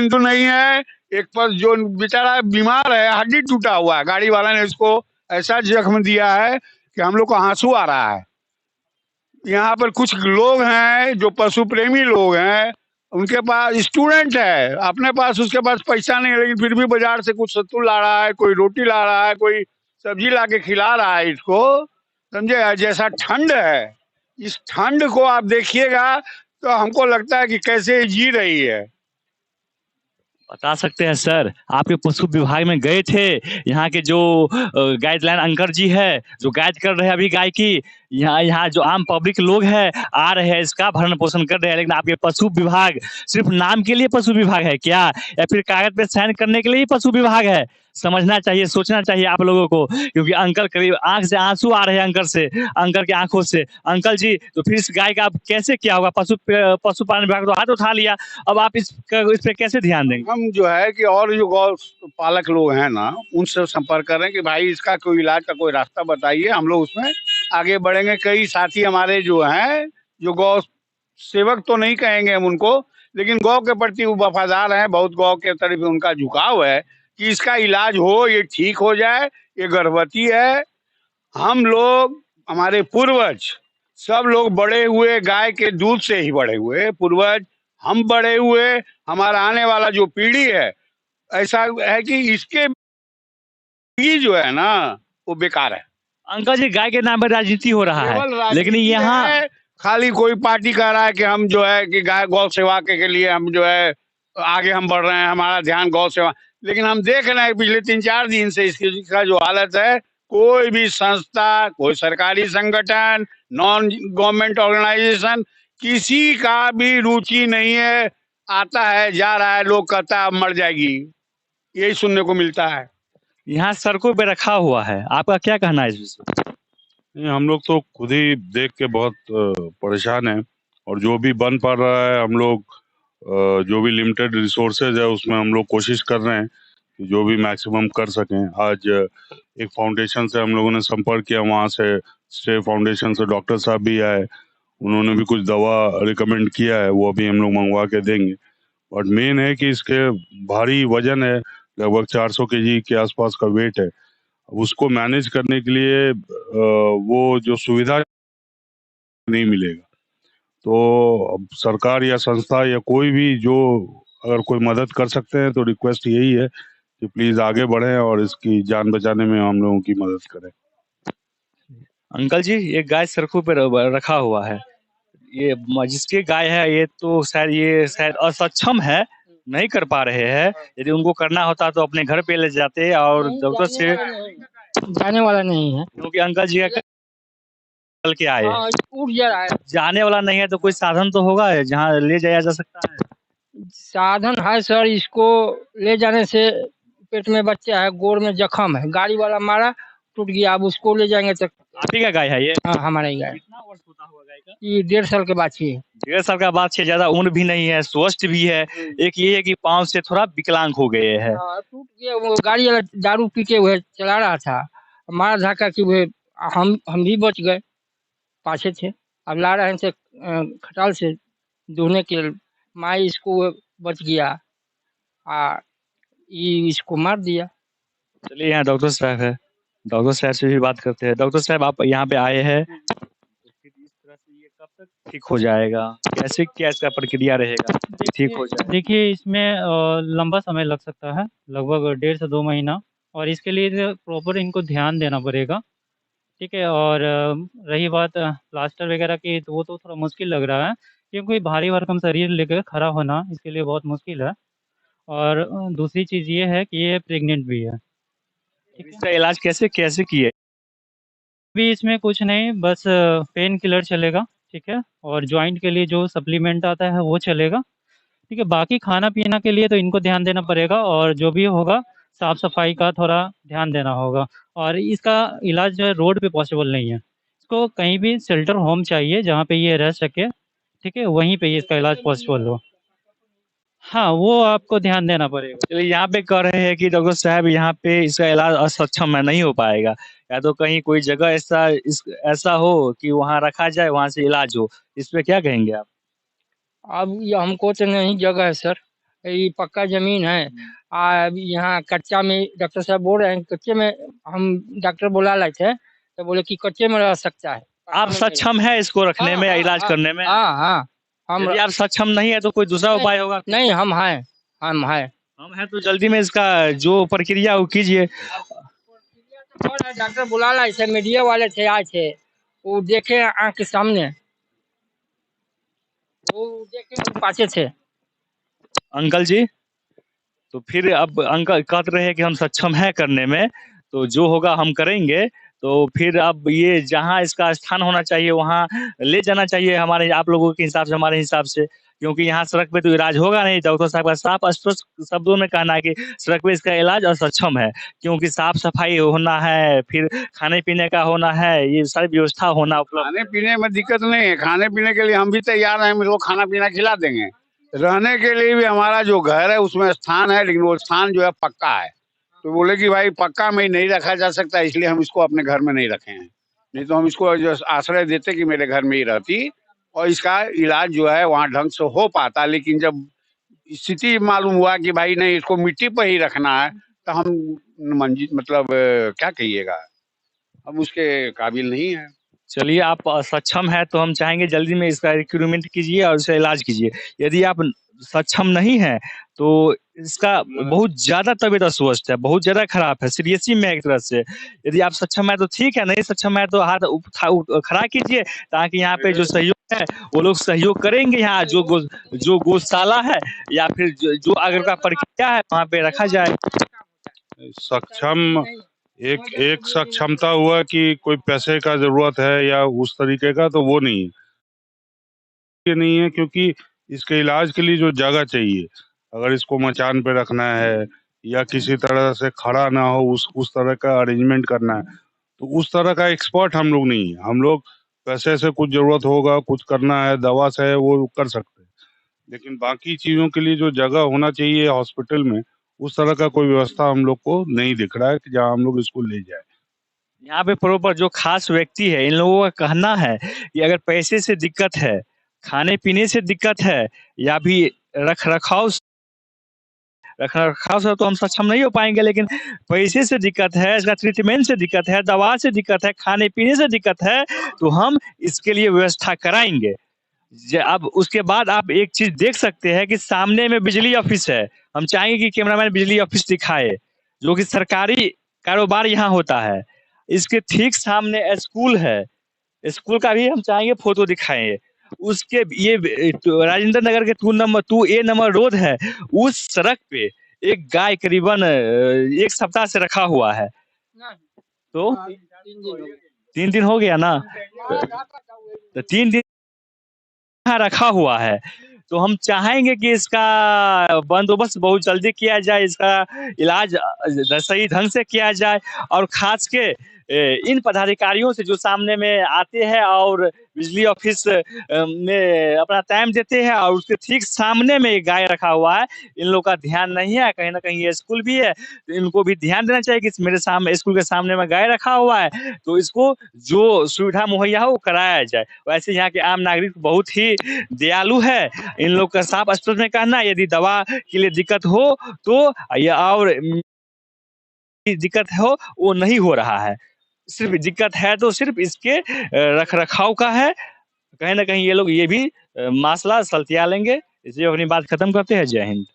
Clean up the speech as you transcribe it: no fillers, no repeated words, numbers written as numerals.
Oxygen तो नहीं है, एक पर जो बेचारा बीमार है, हड्डी टूटा हुआ है, गाड़ी वाला ने इसको ऐसा जख्म दिया है कि हम लोग को आंसू आ रहा है। यहाँ पर कुछ लोग हैं जो पशु प्रेमी लोग हैं, उनके पास स्टूडेंट है, अपने पास उसके पास पैसा नहीं है, लेकिन फिर भी बाजार से कुछ सत्तू ला रहा है, कोई रोटी ला रहा है, कोई सब्जी ला के खिला रहा है इसको, समझे। जैसा ठंड है, इस ठंड को आप देखिएगा तो हमको लगता है कि कैसे जी रही है। बता सकते हैं सर, आपके पशु विभाग में गए थे, यहाँ के जो गाइडलाइन अंकल जी है जो गाइड कर रहे हैं अभी गाय की, यहाँ यहाँ जो आम पब्लिक लोग हैं आ रहे हैं, इसका भरण पोषण कर रहे हैं, लेकिन आपके पशु विभाग सिर्फ नाम के लिए पशु विभाग है क्या, या फिर कागज पे साइन करने के लिए ही पशु विभाग है? समझना चाहिए, सोचना चाहिए आप लोगों को, क्योंकि अंकल करीब आंख से आंसू आ रहे हैं अंकल के आंखों से। अंकल जी, तो फिर इस गाय का आप कैसे क्या होगा? पशुपालन विभाग तो हाथ उठा लिया, अब आप इस पे कैसे ध्यान देंगे? हम जो है कि और जो गौ पालक लोग हैं ना, उनसे संपर्क करें कि भाई इसका कोई इलाज का कोई रास्ता बताइए, हम लोग उसमें आगे बढ़ेंगे। कई साथी हमारे जो हैं, जो गौ सेवक तो नहीं कहेंगे हम उनको, लेकिन गौ के प्रति वो वफादार हैं, बहुत गौ के तरफ उनका झुकाव है कि इसका इलाज हो, ये ठीक हो जाए। ये गर्भवती है। हम लोग, हमारे पूर्वज सब लोग बड़े हुए गाय के दूध से ही बड़े हुए पूर्वज, हम बड़े हुए, हमारा आने वाला जो पीढ़ी है, ऐसा है कि इसके भी जो है ना वो बेकार है। अंकल जी, गाय के नाम पर राजनीति हो रहा केवल है, राजनीति लेकिन यहाँ है, खाली कोई पार्टी कह रहा है कि हम जो है कि गाय गौ सेवा के लिए हम जो है आगे हम बढ़ रहे हैं, हमारा ध्यान गौ सेवा, लेकिन हम देख रहे हैं पिछले 3-4 दिन से इसका जो हालत है, कोई भी संस्था, कोई सरकारी संगठन, नॉन गवर्नमेंट ऑर्गेनाइजेशन, किसी का भी रुचि नहीं है। आता है, जा रहा है, लोग कहता है अब मर जाएगी, यही सुनने को मिलता है। यहाँ सड़कों पे रखा हुआ है, आपका क्या कहना है इस विषय? नहीं, हम लोग तो खुद ही देख के बहुत परेशान हैं, और जो भी बन पा रहा है हम लोग जो भी लिमिटेड रिसोर्सेज है उसमें हम लोग कोशिश कर रहे हैं कि जो भी मैक्सिमम कर सकें। आज एक फाउंडेशन से हम लोगों ने संपर्क किया, वहाँ से स्टे फाउंडेशन से डॉक्टर साहब भी आए, उन्होंने भी कुछ दवा रिकमेंड किया है, वो अभी हम लोग मंगवा के देंगे। बट मेन है कि इसके भारी वजन है, लगभग 400 केजी के आसपास का वेट है। अब उसको मैनेज करने के लिए वो जो सुविधा नहीं मिलेगा, तो अब सरकार या संस्था या कोई भी जो अगर कोई मदद कर सकते हैं तो रिक्वेस्ट यही है कि प्लीज आगे बढ़ें और इसकी जान बचाने में हम लोगों की मदद करें। अंकल जी, ये गाय सड़कों पे रखा हुआ है, ये जिसकी गाय है ये तो शायद असक्षम है, नहीं कर पा रहे हैं। यदि उनको करना होता तो अपने घर पे ले जाते और डॉक्टर से, जाने वाला नहीं है, क्योंकि अंकल जी का कल के आए उठ जा रहा है। जाने वाला नहीं है तो कोई साधन तो होगा जहाँ ले जाया जा सकता है? साधन है सर, इसको ले जाने से पेट में बच्चा है, गोड़ में जख्म है, गाड़ी वाला मारा टूट गया, अब उसको ले जाएंगे तो। आप ही का गाय है ये? हाँ, हमारा ही गाय। कितना वर्ष होता होगा गाय का? ये 1.5 साल के बाद ही है। 1.5 साल का बाद से, ज्यादा उम्र भी नहीं है, स्वस्थ भी है। एक ये है कि पाँव से थोड़ा विकलांग हो गए हैं। टूट गया, वो गाड़ी वाला दारू पी के हुए चला रहा था, मारा धक्का कि वो हम भी बच गए, पाछे थे। अब ला रहे हैं से खटाल से दूहने के, माई इसको बच गया, इसको मार दिया। चलिए, यहाँ डॉक्टर साहब है, डॉक्टर साहब से भी बात करते हैं। डॉक्टर साहब, आप यहाँ पे आए हैं, इस तरह से ये कब तक ठीक हो जाएगा? कैसे क्या इसका प्रक्रिया रहेगा ठीक हो जाए? देखिए, इसमें लंबा समय लग सकता है, लगभग 1.5 से 2 महीना, और इसके लिए प्रॉपर इनको ध्यान देना पड़ेगा, ठीक है। और रही बात प्लास्टर वगैरह की, तो वो तो थोड़ा मुश्किल लग रहा है, क्योंकि भारी भरकम शरीर लेकर खड़ा होना इसके लिए बहुत मुश्किल है। और दूसरी चीज़ ये है कि ये प्रेग्नेंट भी है, ठीक है। इसका इलाज कैसे कैसे किए? अभी इसमें कुछ नहीं, बस पेन किलर चलेगा, ठीक है, और जॉइंट के लिए जो सप्लीमेंट आता है वो चलेगा, ठीक है। बाकी खाना पीना के लिए तो इनको ध्यान देना पड़ेगा, और जो भी होगा साफ सफाई का थोड़ा ध्यान देना होगा। और इसका इलाज जो है रोड पे पॉसिबल नहीं है, इसको कहीं भी शेल्टर होम चाहिए जहाँ पे ये रह सके, ठीक है, वहीं पे इसका इलाज पॉसिबल हो। हाँ, वो आपको ध्यान देना पड़ेगा। चलिए, यहाँ पे कह रहे हैं कि डॉक्टर साहब यहाँ पे इसका इलाज असक्षम है, नहीं हो पाएगा, या तो कहीं कोई जगह ऐसा हो कि वहाँ रखा जाए, वहाँ से इलाज हो। इस पे क्या कहेंगे आप? अब ये हमको तो नहीं जगह है सर, ये पक्का जमीन है। अभी यहाँ कच्चा में डॉक्टर साहब बोल रहे हैं कच्चे में, हम डॉक्टर बुला लाए थे तो बोले कि कच्चे में रह सकता है। आप सक्षम है इसको रखने में, इलाज करने में? हाँ हाँ हम यदि आप सक्षम नहीं है तो कोई दूसरा उपाय होगा? नहीं, हम हैं, हम हैं। हम हैं तो जल्दी में इसका जो प्रक्रिया वो कीजिए। डॉक्टर बुला लाए थे, मीडिया वाले थे, आए थे, वो देखे आँख के सामने, वो देखे वो पाछे थे। अंकल जी, तो फिर अब अंकल कह रहे हैं कि हम सक्षम है करने में, तो जो होगा हम करेंगे। तो फिर अब ये जहाँ इसका स्थान होना चाहिए वहाँ ले जाना चाहिए हमारे आप लोगों के हिसाब से, हमारे हिसाब से, क्योंकि यहाँ सड़क पे तो इलाज होगा नहीं। डॉक्टर साहब का साफ स्पष्ट शब्दों में कहना है कि सड़क पे इसका इलाज असक्षम है, क्योंकि साफ सफाई होना है, फिर खाने पीने का होना है, ये सारी व्यवस्था होना उपलब्ध। खाने पीने में दिक्कत नहीं है, खाने पीने के लिए हम भी तैयार हैं, हम इसको खाना पीना खिला देंगे। रहने के लिए भी हमारा जो घर है उसमें स्थान है, लेकिन वो स्थान जो है पक्का है। तो बोले कि भाई पक्का में नहीं रखा जा सकता, इसलिए हम इसको अपने घर में नहीं रखे हैं, नहीं तो हम इसको जो आश्रय देते कि मेरे घर में ही रहती और इसका इलाज जो है वहाँ ढंग से हो पाता। लेकिन जब स्थिति मालूम हुआ कि भाई नहीं इसको मिट्टी पर ही रखना है, तो हम मतलब क्या कहिएगा, हम उसके काबिल नहीं है। चलिए, आप सक्षम है तो हम चाहेंगे जल्दी में इसका रिक्रूटमेंट कीजिए और इसका इलाज कीजिए। यदि आप सक्षम नहीं है तो इसका बहुत ज़्यादा तबीयत अस्वस्थ है, बहुत ज़्यादा खराब है, सीरियस ही में एक तरह से। यदि आप सक्षम है तो ठीक है, नहीं सक्षम है तो हाथ खड़ा कीजिए, ताकि यहाँ पे जो सहयोग है वो लोग सहयोग करेंगे। यहाँ जो गौशाला है या फिर जो आगे का प्रक्रिया है वहाँ पे रखा जाए। सक्षम एक सक्षमता हुआ कि कोई पैसे का जरूरत है या उस तरीके का, तो वो नहीं है, ये नहीं है, क्योंकि इसके इलाज के लिए जो जगह चाहिए, अगर इसको मचान पे रखना है या किसी तरह से खड़ा ना हो उस तरह का अरेंजमेंट करना है, तो उस तरह का एक्सपर्ट हम लोग नहीं है। हम लोग पैसे से कुछ जरूरत होगा, कुछ करना है, दवा से है, वो कर सकते हैं, लेकिन बाकी चीजों के लिए जो जगह होना चाहिए हॉस्पिटल में, उस तरह का कोई व्यवस्था हम लोग को नहीं दिख रहा है कि जहाँ हम लोग इसको ले जाए। यहाँ पे प्रॉपर जो खास व्यक्ति है, इन लोगों का कहना है कि अगर पैसे से दिक्कत है, खाने पीने से दिक्कत है, या भी रख रखाव से तो हम सक्षम नहीं हो पाएंगे, लेकिन पैसे से दिक्कत है, इसका ट्रीटमेंट से दिक्कत है, दवा से दिक्कत है, खाने पीने से दिक्कत है, तो हम इसके लिए व्यवस्था कराएंगे। अब उसके बाद आप एक चीज देख सकते हैं कि सामने में बिजली ऑफिस है। हम चाहेंगे कि कैमरामैन बिजली ऑफिस दिखाए, जो कि सरकारी कारोबार यहाँ होता है। इसके ठीक सामने स्कूल है, स्कूल का भी हम चाहेंगे फोटो दिखाएं। उसके ये राजेंद्र नगर के 2A नंबर रोड है, उस सड़क पे एक गाय करीबन 1 सप्ताह से रखा हुआ है। तो 3 दिन हो गया ना, तो 3 दिन यहाँ रखा हुआ है। तो हम चाहेंगे कि इसका बंदोबस्त बहुत जल्दी किया जाए, इसका इलाज सही ढंग से किया जाए, और खास के इन पदाधिकारियों से जो सामने में आते हैं और बिजली ऑफिस में अपना टाइम देते हैं, और उसके ठीक सामने में एक गाय रखा हुआ है, इन लोगों का ध्यान नहीं है। कहीं ना कहीं ये स्कूल भी है, तो इनको भी ध्यान देना चाहिए कि मेरे सामने स्कूल के सामने में गाय रखा हुआ है, तो इसको जो सुविधा मुहैया हो वो कराया जाए। वैसे यहाँ के आम नागरिक बहुत ही दयालु है, इन लोग का साफ स्पष्ट में कहना है यदि दवा के लिए दिक्कत हो तो, या और दिक्कत हो वो नहीं हो रहा है, सिर्फ दिक्कत है तो सिर्फ इसके रख रखाव का है। कहीं ना कहीं ये लोग ये भी मसला सल्तिया लेंगे। इसलिए अपनी बात खत्म करते हैं। जय हिंद।